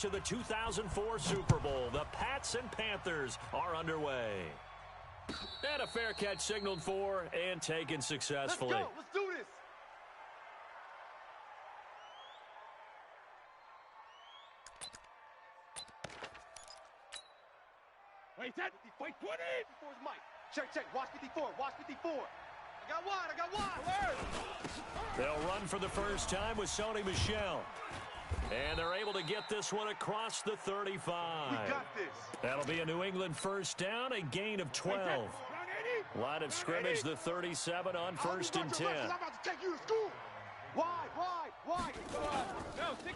To the 2004 Super Bowl, the Pats and Panthers are underway. And a fair catch signaled for and taken successfully. Let's go. Let's do this. Wait, that. Wait, 20. 54 is Mike. Check. Watch 54. Watch 54. I got one. They'll run for the first time with Sony Michel. And they're able to get this one across the 35. We got this. That'll be a New England first down, a gain of 12. Line of scrimmage, the 37 on 1st and 10. I'm about to take you to school. Why?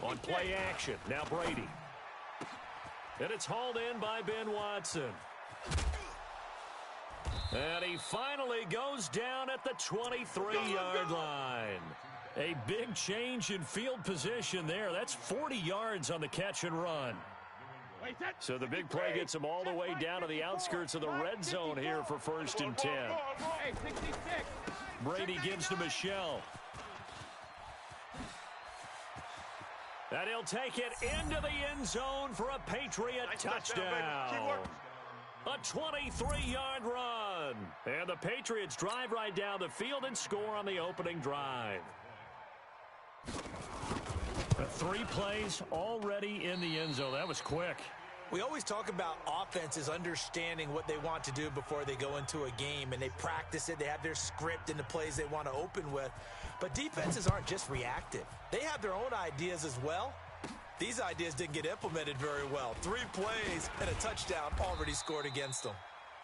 On play action, now Brady. And it's hauled in by Ben Watson. And he finally goes down at the 23-yard line. A big change in field position there. That's 40 yards on the catch and run. So the big play gets him all the way down to the outskirts of the red zone here for 1st and 10. Brady gives to Michel. And he'll take it into the end zone for a Patriot touchdown. A 23-yard run. And the Patriots drive right down the field and score on the opening drive. 3 plays already in the end zone. That was quick. We always talk about offenses understanding what they want to do before they go into a game, and they practice it. They have their script and the plays they want to open with. But defenses aren't just reactive. They have their own ideas as well. These ideas didn't get implemented very well. 3 plays and a touchdown already scored against them.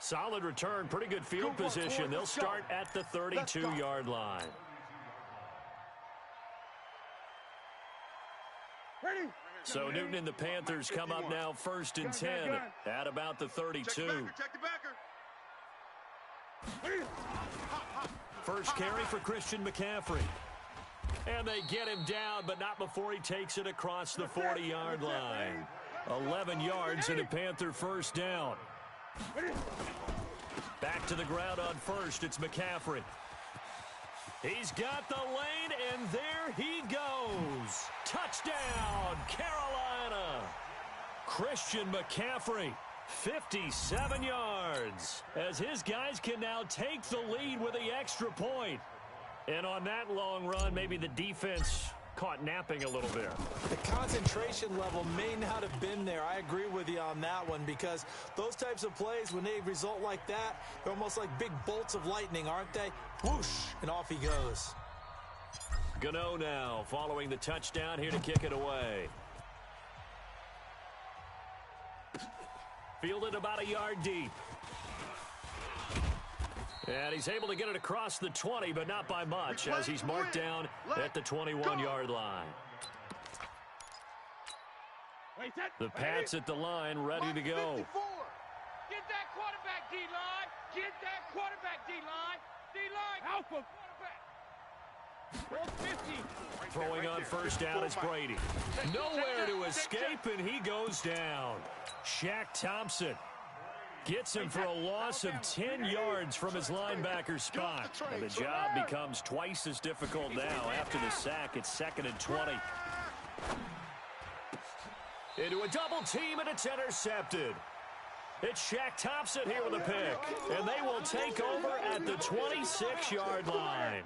Solid return, pretty good field position. They'll start at the 32-yard line. So Newton and the Panthers come up now 1st and 10 at about the 32. Check the backer. First carry for Christian McCaffrey. And they get him down, but not before he takes it across the 40-yard line. 11 yards and a Panther first down. Back to the ground on first. It's McCaffrey. He's got the lane, and there he goes. Touchdown, Carolina. Christian McCaffrey, 57 yards, as his guys can now take the lead with the extra point. And on that long run, maybe the defense caught napping a little bit. The concentration level may not have been there. I agree with you on that one, because those types of plays, when they result like that, they're almost like big bolts of lightning, aren't they? Whoosh, and off he goes. Gano now following the touchdown here to kick it away. Fielded about a yard deep. And he's able to get it across the 20, but not by much, as he's marked down at the 21-yard line. The Pats at the line, ready to go. Get that quarterback, D-line. Get that quarterback, D-line. D-line. Help him. Throwing on first down is Brady. Nowhere to escape, and he goes down. Shaq Thompson gets him for a loss of 10 yards from his linebacker spot. And the job becomes twice as difficult now. After the sack, it's 2nd and 20. Into a double team, and it's intercepted. It's Shaq Thompson here with a pick. And they will take over at the 26-yard line.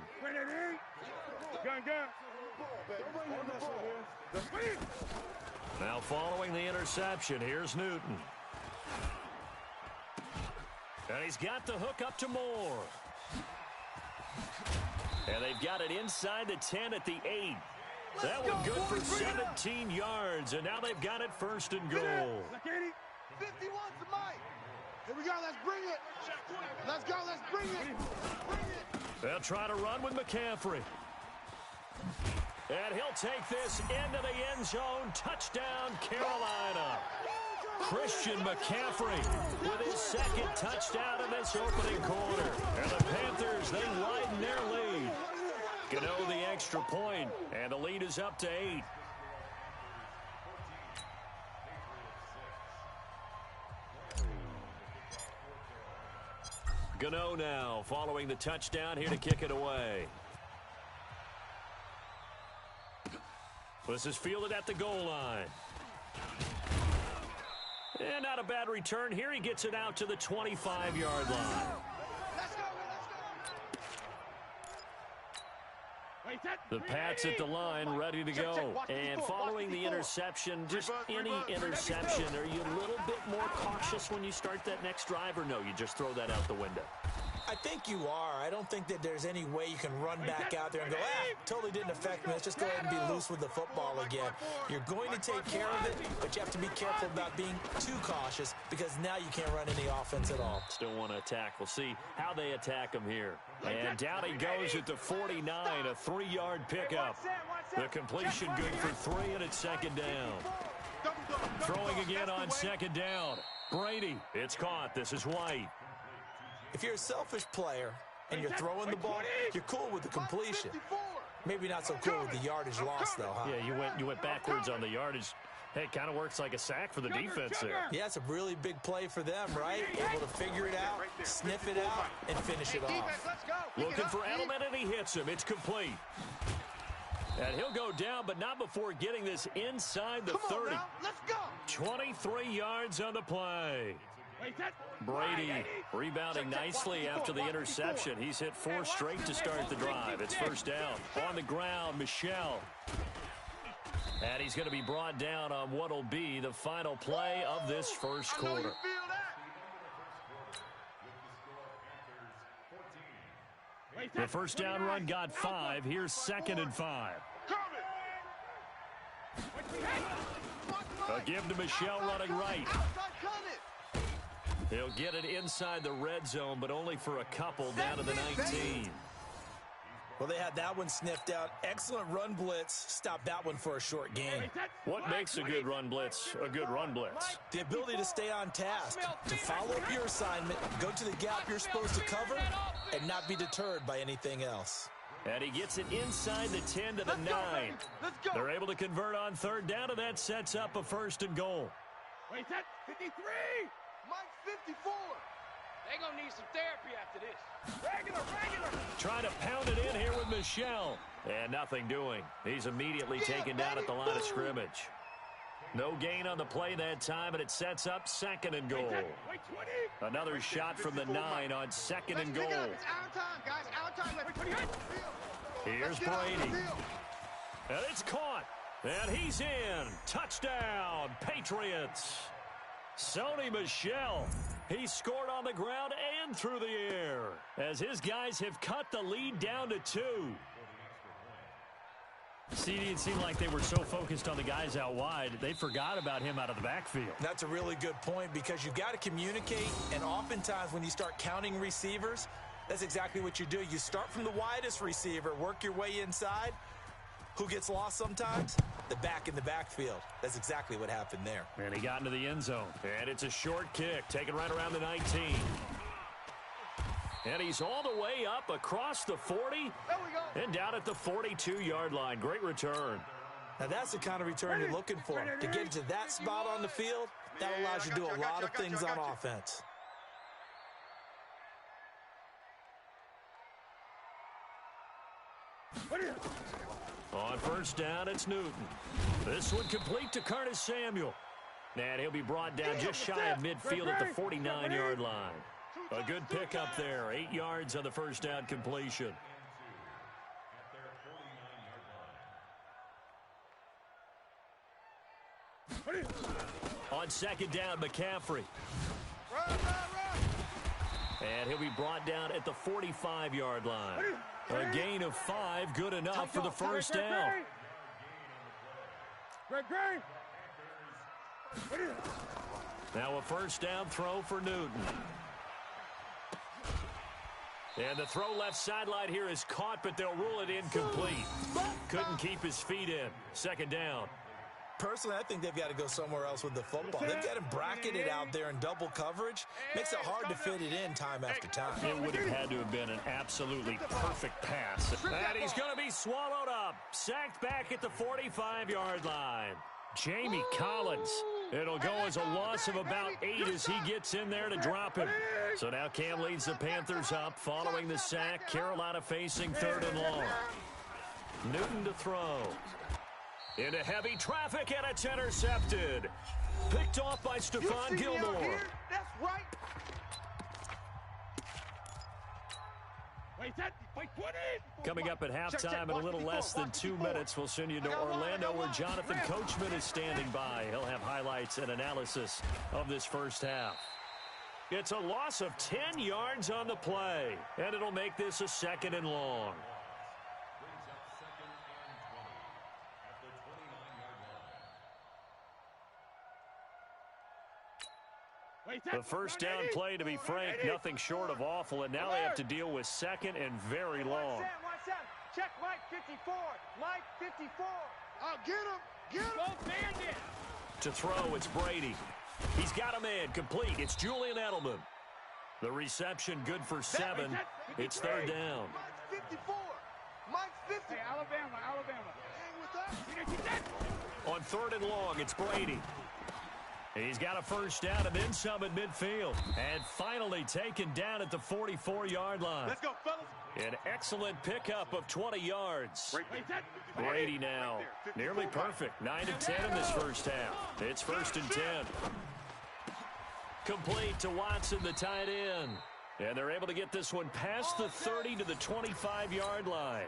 Now following the interception, here's Newton. And he's got the hook up to Moore. And they've got it inside the 10 at the 8. That one good for 17 yards. And now they've got it 1st and goal. 51 to Mike. Here we go. Let's bring it. Let's go. Let's bring it. Bring it. They'll try to run with McCaffrey. And he'll take this into the end zone. Touchdown, Carolina. Christian McCaffrey with his 2nd touchdown in this opening quarter. And the Panthers, they widen their lead. Gano the extra point, and the lead is up to 8. Gano now following the touchdown here to kick it away. This is fielded at the goal line. And not a bad return here. He gets it out to the 25-yard line. The Pats at the line, ready to go. And following the interception, just any interception, are you a little bit more cautious when you start that next drive, or no, you just throw that out the window? I think you are. I don't think that there's any way you can run back out there and go, totally didn't affect me. Let's just go ahead and be loose with the football again. You're going to take care of it, but you have to be careful about being too cautious because now you can't run any offense at all. Still want to attack. We'll see how they attack him here. And down he goes at the 49, a 3-yard pickup. The completion good for 3, and it's second down. Throwing again on second down. Brady, it's caught. This is White. If you're a selfish player and you're throwing the ball, you're cool with the completion. Maybe not so cool with the yardage loss, though, huh? Yeah, you went backwards on the yardage. Hey, it kind of works like a sack for the defense there. Yeah, it's a really big play for them, right? Able to figure it out, sniff it out, and finish it off. Looking for Edelman, and he hits him. It's complete. And he'll go down, but not before getting this inside the 30. Let's go. 23 yards on the play. Brady rebounding nicely after the interception. He's hit 4 straight to start the drive. It's first down. On the ground, Michel. And he's going to be brought down on what will be the final play of this first quarter. The first down run got 5. Here's 2nd and 5. A give to Michel running right. He'll get it inside the red zone, but only for a couple, down to the 19. Well, they had that one sniffed out. Excellent run blitz. Stop that one for a short gain. What makes a good run blitz a good run blitz? The ability to stay on task, to follow up your assignment, go to the gap you're supposed to cover, and not be deterred by anything else. And he gets it inside the 10 to the 9. They're able to convert on third down, and that sets up a 1st and goal. 53. Mike 54. They're going to need some therapy after this. Regular. Trying to pound it in here with Michel. And nothing doing. He's immediately taken down at the line of scrimmage. No gain on the play that time, and it sets up 2nd and goal. Another shot from the 9 on 2nd and goal. It's out of time, guys. Out of time. Here's Brady. And it's caught. And he's in. Touchdown, Patriots. Sony Michel. He scored on the ground and through the air as his guys have cut the lead down to 2. See, it seemed like they were so focused on the guys out wide, they forgot about him out of the backfield. That's a really good point because you've got to communicate, and oftentimes when you start counting receivers, that's exactly what you do. You start from the widest receiver, work your way inside. Who gets lost sometimes? The back in the backfield. That's exactly what happened there. And he got into the end zone. And it's a short kick, taken right around the 19. And he's all the way up across the 40. There we go. And down at the 42-yard line. Great return. Now that's the kind of return you're looking for. To get into that spot on the field, that allows you to do a lot of things on offense. On first down, it's Newton. This one complete to Curtis Samuel. And he'll be brought down just shy of midfield at the 49-yard line. A good pickup there. 8 yards on the first down completion. On second down, McCaffrey. And he'll be brought down at the 45-yard line. A gain of 5, good enough for the first down. Now a first down throw for Newton. And the throw left sideline here is caught, but they'll rule it incomplete. Couldn't keep his feet in. Second down. Personally, I think they've got to go somewhere else with the football. They've got him bracketed out there in double coverage. Makes it hard to fit it in time after time. It would have had to have been an absolutely perfect pass. And he's going to be swallowed up. Sacked back at the 45-yard line. Jamie Collins. It'll go as a loss of about 8 as he gets in there to drop him. So now Cam leads the Panthers up following the sack. Carolina facing 3rd and long. Newton to throw. Into heavy traffic, and it's intercepted. Picked off by Stephon Gilmore. That's right. Coming up at halftime in a little less than 2 minutes, we'll send you to Orlando where Jonathan Coachman is standing by. He'll have highlights and analysis of this first half. It's a loss of 10 yards on the play, and it'll make this a 2nd and long. The first down play, to be frank, nothing short of awful, and now they have to deal with 2nd and very long. Check Mike 54. Mike 54. Get him. Get him. Go bandit. To throw, it's Brady. He's got a man complete. It's Julian Edelman. The reception good for 7. It's 3rd down. Mike's 54. Mike's 50. Hey, Alabama. Hang with that. On 3rd and long, it's Brady. He's got a first down and then some at midfield. And finally taken down at the 44-yard line. Let's go, fellas. An excellent pickup of 20 yards. Brady now nearly perfect. 9 of 10 in this first half. It's 1st and 10. Complete to Watson, the tight end. And they're able to get this one past the 30 to the 25-yard line.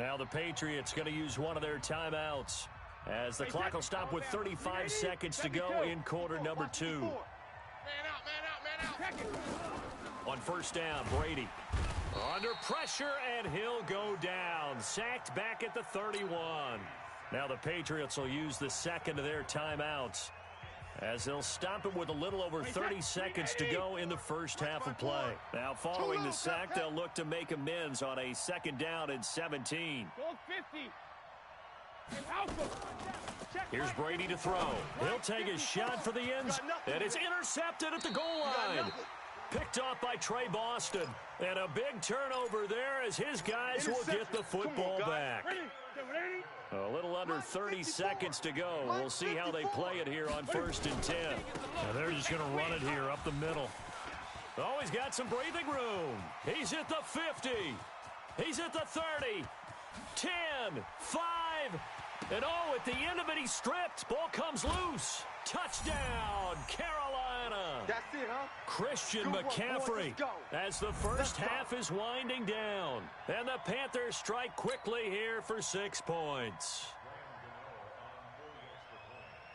Now the Patriots going to use one of their timeouts, as the clock will stop with 35 seconds to go in quarter number 2. Man out. On first down, Brady under pressure, and he'll go down. Sacked back at the 31. Now the Patriots will use the 2nd of their timeouts, as they'll stop it with a little over 30 seconds to go in the first half of play. Now following the sack, they'll look to make amends on a 2nd down and 17. Here's Brady to throw. He'll take a shot for the end zone, and it's intercepted at the goal line. Picked off by Trey Boston, and a big turnover there as his guys will get the football back. A little under 30 seconds to go. We'll see how they play it here on 1st and 10. Now they're just going to run it here up the middle. Oh, he's got some breathing room. He's at the 50. He's at the 30. 10, 5, and oh, at the end of it, he's stripped. Ball comes loose. Touchdown, Carolina. That's it, huh? Christian McCaffrey, as the first half is winding down. And the Panthers strike quickly here for 6 points.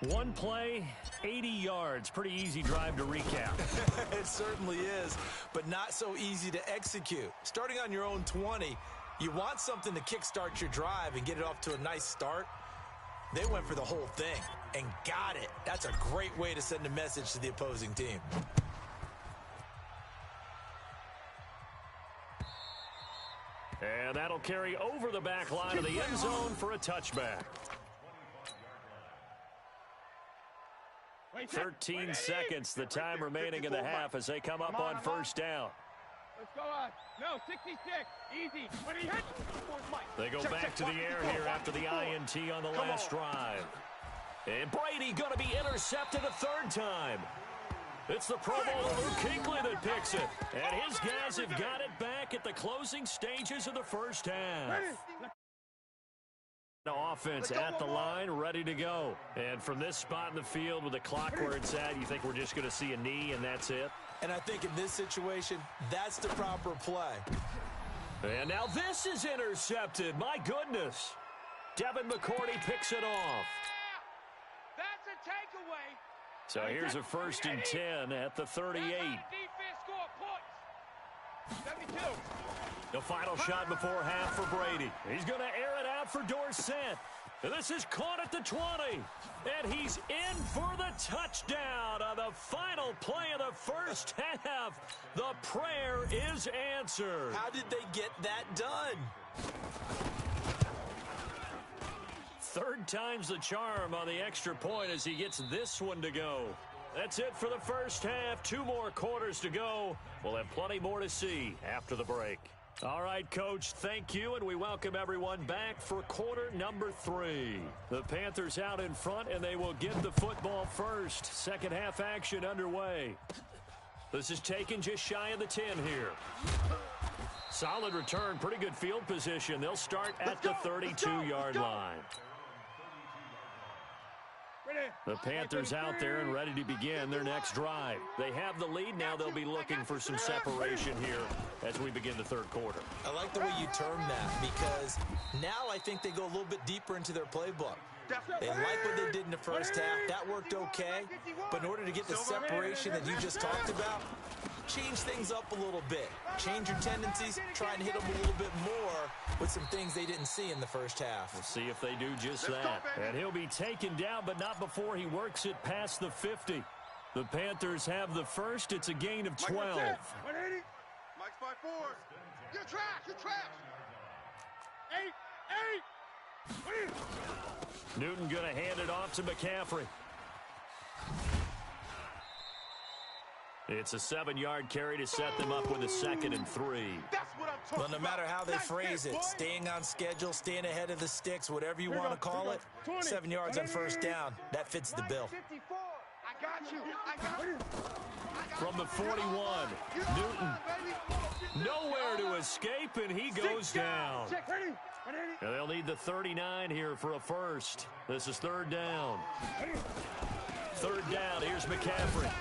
One play, 80 yards. Pretty easy drive to recap. It certainly is, but not so easy to execute. Starting on your own 20, you want something to kickstart your drive and get it off to a nice start. They went for the whole thing and got it. That's a great way to send a message to the opposing team. And that'll carry over the back line of the end zone for a touchback. 13 seconds, the time remaining in the half as they come up on first down. Let's go on. No, 66. Easy. When he hits. They go back to the air here after the INT on the last drive. And Brady going to be intercepted a 3rd time. It's the Pro Bowler Luke Kuechly that picks it. And his guys have got it back at the closing stages of the first half. The offense at the line, ready to go. And from this spot in the field with the clock where it's at, you think we're just going to see a knee and that's it? And I think in this situation, that's the proper play. And now this is intercepted. My goodness. Devin McCourty picks it off. That's a takeaway. So here's a 1st and 10 at the 38. Defense score points. 72. The final shot before half for Brady. He's going to air it out for Dorsett. And this is caught at the 20. And he's in for the touchdown on the final play of the first half. The prayer is answered. How did they get that done? 3rd time's the charm on the extra point as he gets this one to go. That's it for the first half. 2 more quarters to go. We'll have plenty more to see after the break. All right, Coach, thank you, and we welcome everyone back for quarter number 3. The Panthers out in front, and they will get the football first. Second half action underway. This is taken just shy of the 10 here. Solid return, pretty good field position. They'll start at the 32-yard line. The Panthers out there and ready to begin their next drive. They have the lead. Now they'll be looking for some separation here as we begin the third quarter. I like the way you term that, because now I think they go a little bit deeper into their playbook. They like what they did in the first half. That worked okay. But in order to get the separation that you just talked about, change things up a little bit. Change your tendencies. Try and hit them a little bit more with some things they didn't see in the first half. We'll see if they do just that. And he'll be taken down, but not before he works it past the 50. The Panthers have the first. It's a gain of 12. 180. Mike's 5-4. You're trash. You're trash. 8. Newton going to hand it off to McCaffrey. It's a 7-yard carry to set them up with a 2nd and 3. That's what I'm talking Well, no matter how they phrase it, staying on schedule, staying ahead of the sticks, whatever you want to call it, 7 yards on first down, that fits the bill. 54. I got you. I got you. From the 41, Newton nowhere to escape, and he goes down. And they'll need the 39 here for a first. This is 3rd down. 3rd down, here's McCaffrey.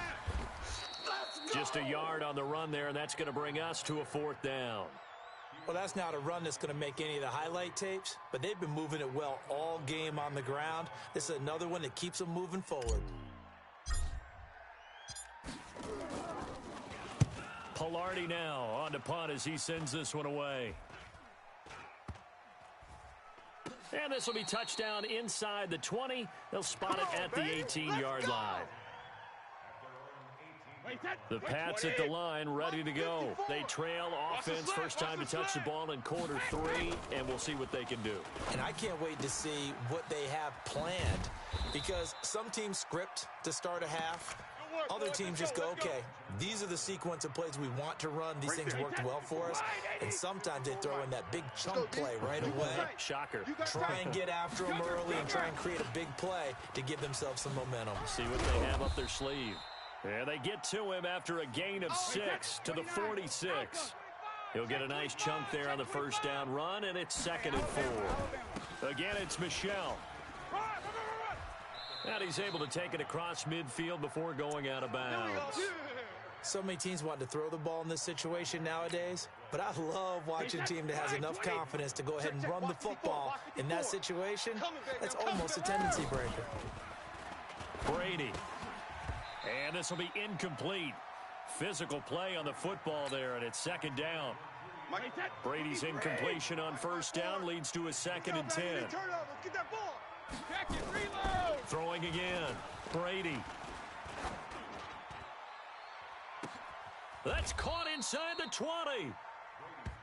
Just a yard on the run there, and that's going to bring us to a 4th down. Well, that's not a run that's going to make any of the highlight tapes, but they've been moving it well all game on the ground. This is another one that keeps them moving forward. Pilardi now on to punt as he sends this one away. And this will be touchdown inside the 20. They'll spot it at the 18-yard line. The Pats at the line, ready to go. They trail offense, first time to touch the ball in quarter 3, and we'll see what they can do. And I can't wait to see what they have planned, because some teams script to start a half. Other teams just go, okay, these are the sequence of plays we want to run. These things worked well for us. And sometimes they throw in that big chunk play right away. Shocker. Try and get after them early and try and create a big play to give themselves some momentum. See what they have up their sleeve. And they get to him after a gain of 6 to the 46. He'll get a nice chunk there on the first down run, and it's 2nd and 4. Again, it's Michel. And he's able to take it across midfield before going out of bounds. So many teams want to throw the ball in this situation nowadays, but I love watching a team that has enough confidence to go ahead and run the football in that situation. That's almost a tendency breaker. Brady. And this will be incomplete. Physical play on the football there, and it's 2nd down. Brady's incompletion on first down leads to a 2nd and 10. Throwing again. Brady. That's caught inside the 20.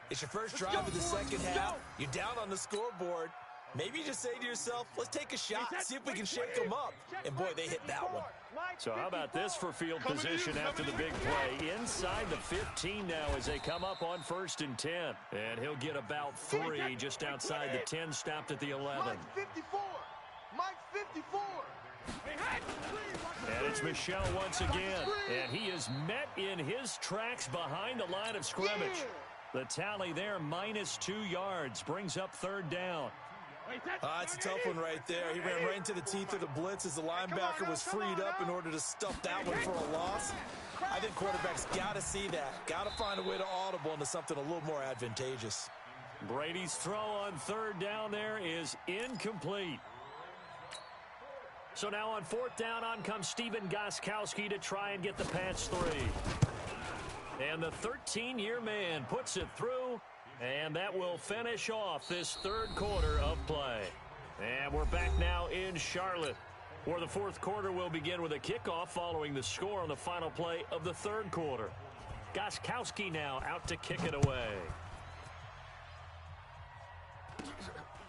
It's your first drive of the second half. You're down on the scoreboard. Maybe you just say to yourself, let's take a shot, see if we can shake them up. And, boy, they hit that one. So how about this for field position after the big play? Inside the 15 now as they come up on 1st and 10. And he'll get about 3 just outside the 10, stopped at the 11. Mike's 54. Mike's 54. And it's Michel once again. And he is met in his tracks behind the line of scrimmage. The tally there, -2 yards, brings up 3rd down. It's a tough one right there. He ran right into the teeth of the blitz as the linebacker was freed up in order to stuff that one for a loss. I think quarterbacks got to see that. Got to find a way to audible into something a little more advantageous. Brady's throw on 3rd down there is incomplete. So now on 4th down, on comes Stephen Gostkowski to try and get the Pats 3. And the 13-year man puts it through. And that will finish off this 3rd quarter of play. And we're back now in Charlotte, where the 4th quarter will begin with a kickoff following the score on the final play of the 3rd quarter. Gostkowski now out to kick it away.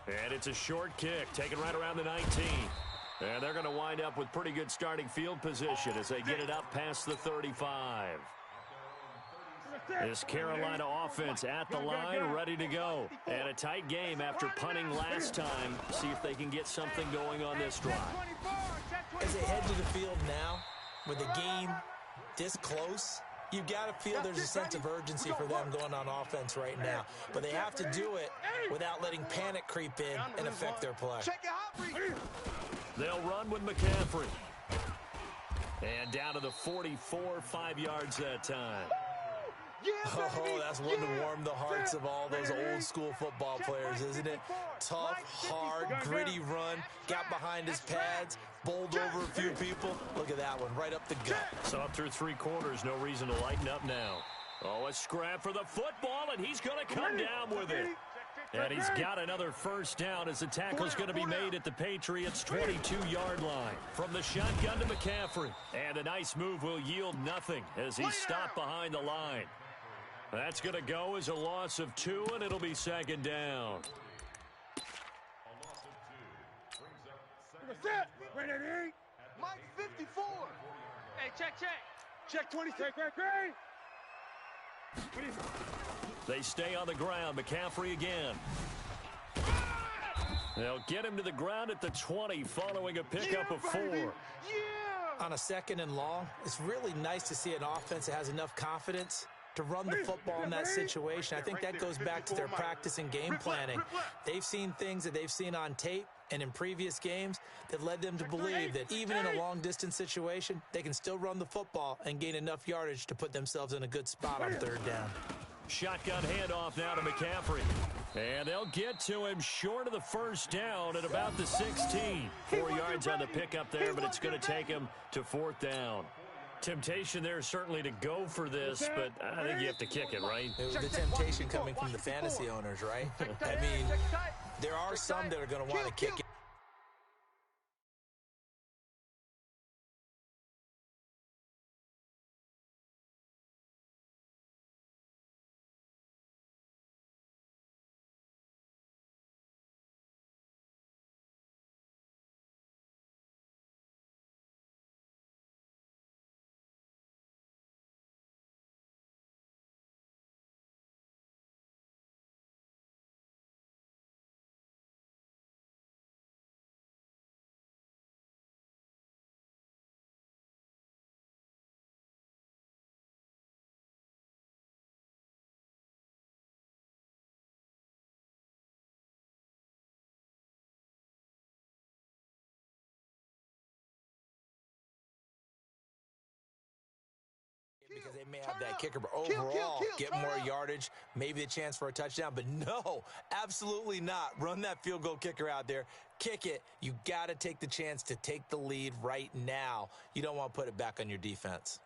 And it's a short kick, taken right around the 19. And they're going to wind up with pretty good starting field position as they get it up past the 35. This Carolina offense at the line, ready to go. And a tight game after punting last time. See if they can get something going on this drive. As they head to the field now, with the game this close, you've got to feel there's a sense of urgency for them going on offense right now. But they have to do it without letting panic creep in and affect their play. Check it out. They'll run with McCaffrey. And down to the 44, 5 yards that time. Oh, that's one to warm the hearts of all those old school football players, isn't it? Tough, hard, gritty run, got behind his pads, bowled over a few people. Look at that one, right up the gut. So up through 3 quarters, no reason to lighten up now. Oh, a scrap for the football, and he's going to come down with it. And he's got another first down as the tackle's going to be made at the Patriots' 22-yard line. From the shotgun to McCaffrey. And a nice move will yield nothing as he's stopped behind the line. That's going to go as a loss of 2, and it'll be second down. Mike 54. Hey, check. Check 26. They stay on the ground. McCaffrey again. They'll get him to the ground at the 20 following a pickup of 4. Yeah! On a second and long, it's really nice to see an offense that has enough confidence to run the football in that situation. I think that goes back to their practice and game planning. They've seen things that they've seen on tape and in previous games that led them to believe that even in a long-distance situation, they can still run the football and gain enough yardage to put themselves in a good spot on third down. Shotgun handoff now to McCaffrey. And they'll get to him short of the first down at about the 16. 4 yards on the pickup there, but it's going to take him to 4th down. Temptation there certainly to go for this, but I think you have to kick it, right? The temptation coming from the fantasy owners, right? I mean, there are some that are going to want to kick it. Because they may have that kicker, but overall get more yardage, maybe a chance for a touchdown. But no, absolutely not. Run that field goal kicker out there. Kick it. You got to take the chance to take the lead right now. You don't want to put it back on your defense.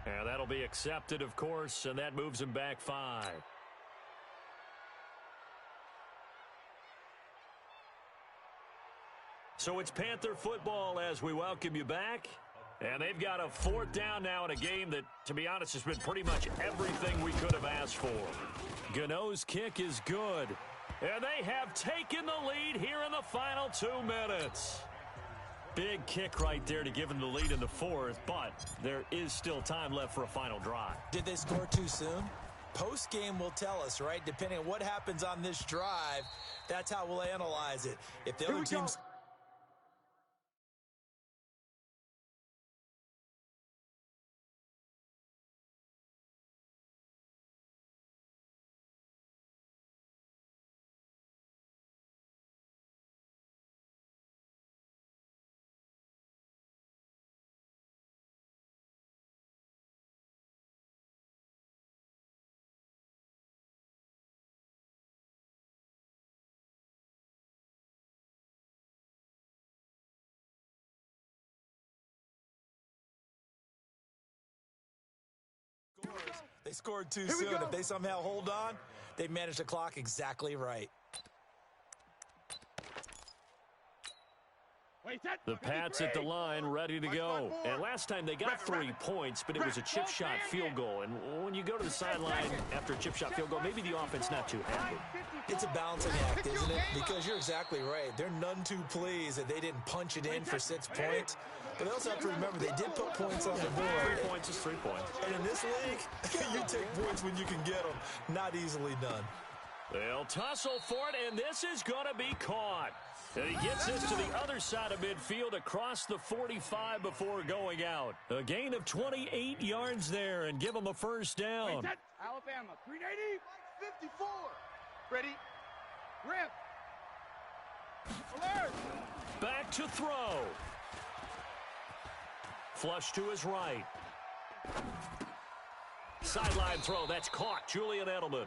And that'll be accepted, of course, and that moves him back 5. So it's Panther football as we welcome you back. And they've got a 4th down now in a game that, to be honest, has been pretty much everything we could have asked for. Gano's kick is good. And they have taken the lead here in the final 2 minutes. Big kick right there to give them the lead in the 4th, but there is still time left for a final drive. Did they score too soon? Post-game will tell us, right? Depending on what happens on this drive, that's how we'll analyze it. If the other team's... They scored too soon. If they somehow hold on, they managed the clock exactly right. The Pats at the line, ready to go. And last time they got 3 points, but it was a chip shot field goal. And when you go to the sideline after a chip shot field goal, maybe the offense not too happy. It's a balancing act, isn't it? Because you're exactly right. They're none too pleased that they didn't punch it in for 6 points. But they also have to remember they did put points on the board. 3 points is 3 points. And in this league, you take points when you can get them. Not easily done. They'll tussle for it, and this is going to be caught. And he gets this to the other side of midfield across the 45 before going out. A gain of 28 yards there and give him a first down. Alabama, 380. 54. Ready? Rip. Alert. Back to throw. Flush to his right. Sideline throw. That's caught. Julian Edelman.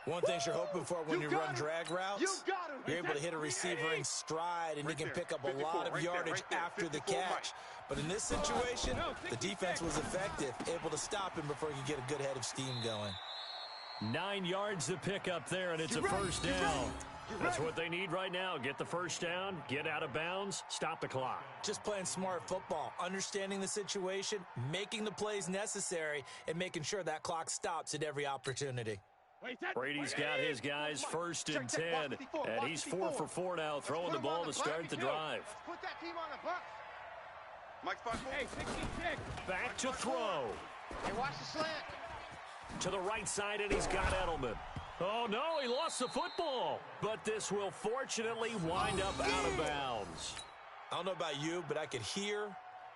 One thing you're hoping for when you run drag routes, you're able to hit a receiver in stride, and he can pick up a lot of yardage after the catch. But in this situation, the defense was effective, able to stop him before he could get a good head of steam going. 9 yards to pick up there, and it's a first down. That's what they need right now. Get the first down, get out of bounds, stop the clock. Just playing smart football, understanding the situation, making the plays necessary, and making sure that clock stops at every opportunity. Brady's got his guys first and 10, and he's 4 for 4 now, throwing the ball to start the drive. Put that team on the bus. Mike 5-4. Hey, 66. Back to throw. Hey, watch the slant. To the right side, and he's got Edelman. Oh, no, he lost the football. But this will fortunately wind up out of bounds. I don't know about you, but I could hear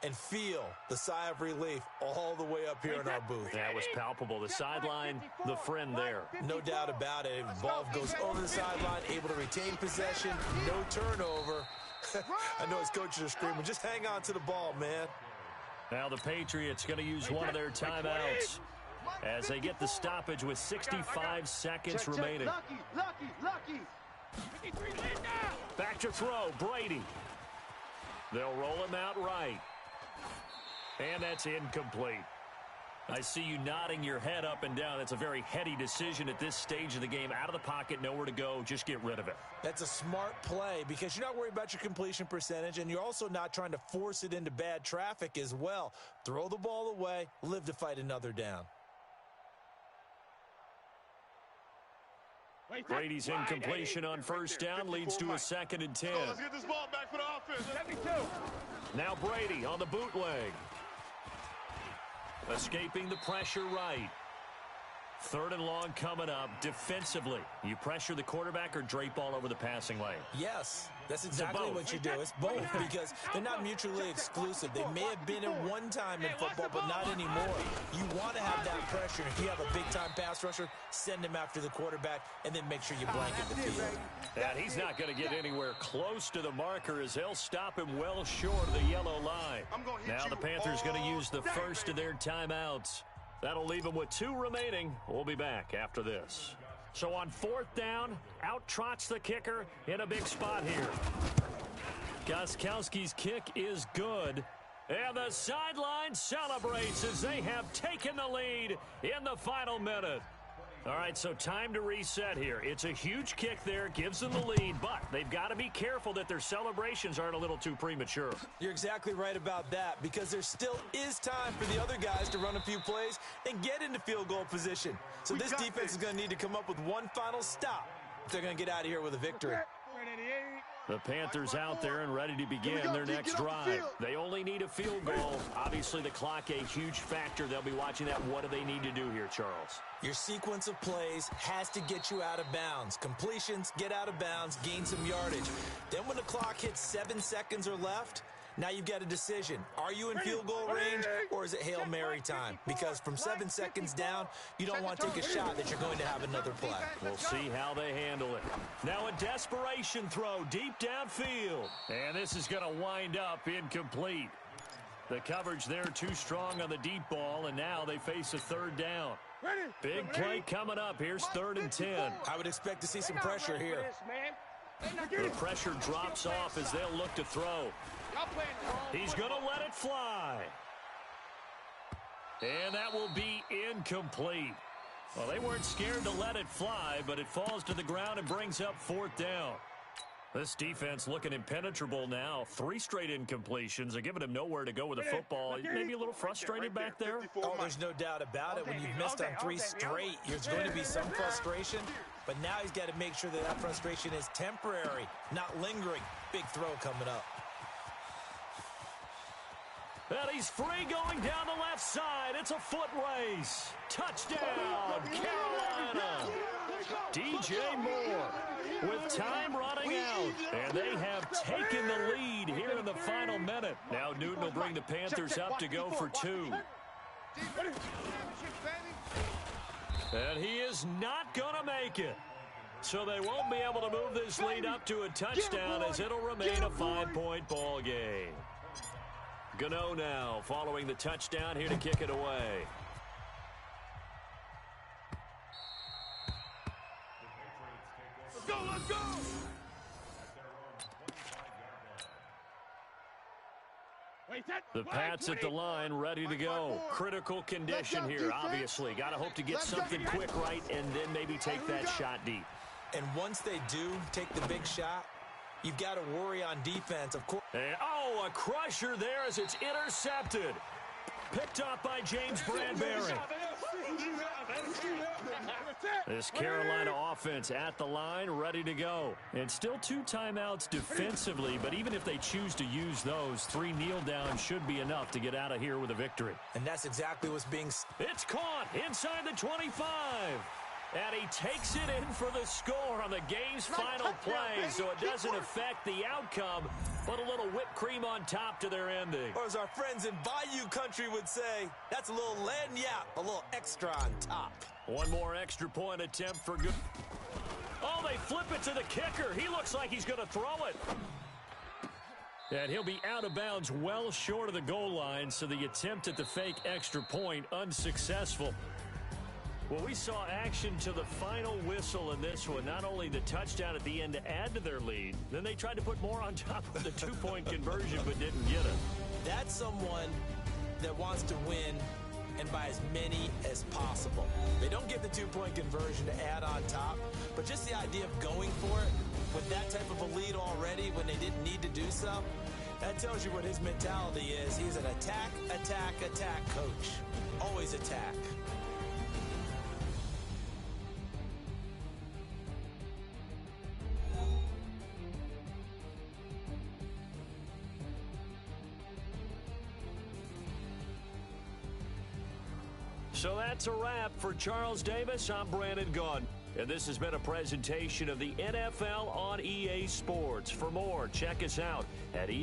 and feel the sigh of relief all the way up here in our booth. That was palpable. The sideline, the friend there. No doubt about it. Ball goes over the sideline, able to retain possession, no turnover. I know his coaches are screaming, just hang on to the ball, man. Now the Patriots going to use one of their timeouts as they get the stoppage with 65 seconds remaining. Lucky. Back to throw, Brady. They'll roll him out right. And that's incomplete. I see you nodding your head up and down. That's a very heady decision at this stage of the game. Out of the pocket, nowhere to go. Just get rid of it. That's a smart play because you're not worried about your completion percentage, and you're also not trying to force it into bad traffic as well. Throw the ball away, live to fight another down. Brady's incompletion on first down leads to a 2nd and 10. Let's get this ball back for the offense. 72. Now Brady on the bootleg. Escaping the pressure right. 3rd and long coming up defensively. You pressure the quarterback or drape all over the passing lane? Yes, that's exactly what you do. It's both because they're not mutually exclusive. They may have been at one time in football, but not anymore. You want to have that pressure. If you have a big-time pass rusher, send him after the quarterback, and then make sure you blanket the field. And he's not going to get anywhere close to the marker as they'll stop him well short of the yellow line. Now the Panthers going to use the first of their timeouts. That'll leave them with 2 remaining. We'll be back after this. So on 4th down, out trots the kicker in a big spot here. Gostkowski's kick is good. And the sideline celebrates as they have taken the lead in the final minute. All right, so time to reset here. It's a huge kick there, gives them the lead, but they've got to be careful that their celebrations aren't a little too premature. You're exactly right about that because there still is time for the other guys to run a few plays and get into field goal position. So this defense is going to need to come up with one final stop if they're going to get out of here with a victory. The Panthers out there and ready to begin their next drive. They only need a field goal. Obviously, the clock a huge factor. They'll be watching that. What do they need to do here, Charles? Your sequence of plays has to get you out of bounds. Completions, get out of bounds, gain some yardage. Then when the clock hits 7 seconds or left, now you've got a decision. Are you in field goal range or is it Hail Mary time? Because from 7 seconds down, you don't want to take a shot that you're going to have another play. We'll see how they handle it. Now a desperation throw deep downfield. And this is going to wind up incomplete. The coverage there too strong on the deep ball, and now they face a 3rd down. Big play coming up. Here's 3rd and 10. I would expect to see some pressure here. The pressure drops off as they'll look to throw. He's going to let it fly. And that will be incomplete. Well, they weren't scared to let it fly, but it falls to the ground and brings up 4th down. This defense looking impenetrable now. 3 straight incompletions. They're giving him nowhere to go with the football. Maybe a little frustrated back there. Oh, there's no doubt about it. When you've missed on 3 straight, there's going to be some frustration. But now he's got to make sure that frustration is temporary, not lingering. Big throw coming up. And he's free going down the left side. It's a foot race. Touchdown, Carolina. DJ Moore with time running out. And they have taken the lead here in the final minute. Now Newton will bring the Panthers up to go for 2. And he is not going to make it. So they won't be able to move this lead up to a touchdown as it'll remain a 5-point ball game. Gano now following the touchdown here to kick it away. Let's go, let's go! The Pats at the line, ready to go. Critical condition here, obviously. Got to hope to get something quick right and then maybe take that shot deep. And once they do take the big shot, you've got to worry on defense, of course. And, oh, a crusher there as it's intercepted. Picked up by James Bradbury. This Carolina offense at the line, ready to go. And still 2 timeouts defensively, but even if they choose to use those, 3 kneel downs should be enough to get out of here with a victory. And that's exactly what's being... It's caught inside the 25. And he takes it in for the score on the game's final play, so it doesn't affect the outcome, but a little whipped cream on top to their ending. Or as our friends in Bayou Country would say, that's a little lagniappe, a little extra on top. One more extra point attempt for good. Oh, they flip it to the kicker. He looks like he's going to throw it. And he'll be out of bounds well short of the goal line, so the attempt at the fake extra point unsuccessful. Well, we saw action to the final whistle in this one. Not only the touchdown at the end to add to their lead, then they tried to put more on top of the 2-point conversion but didn't get it. That's someone that wants to win and by as many as possible. They don't get the 2-point conversion to add on top, but just the idea of going for it with that type of a lead already when they didn't need to do so, that tells you what his mentality is. He's an attack, attack, attack coach. Always attack. So that's a wrap for Charles Davis. I'm Brandon Gunn. And this has been a presentation of the NFL on EA Sports. For more, check us out at EA.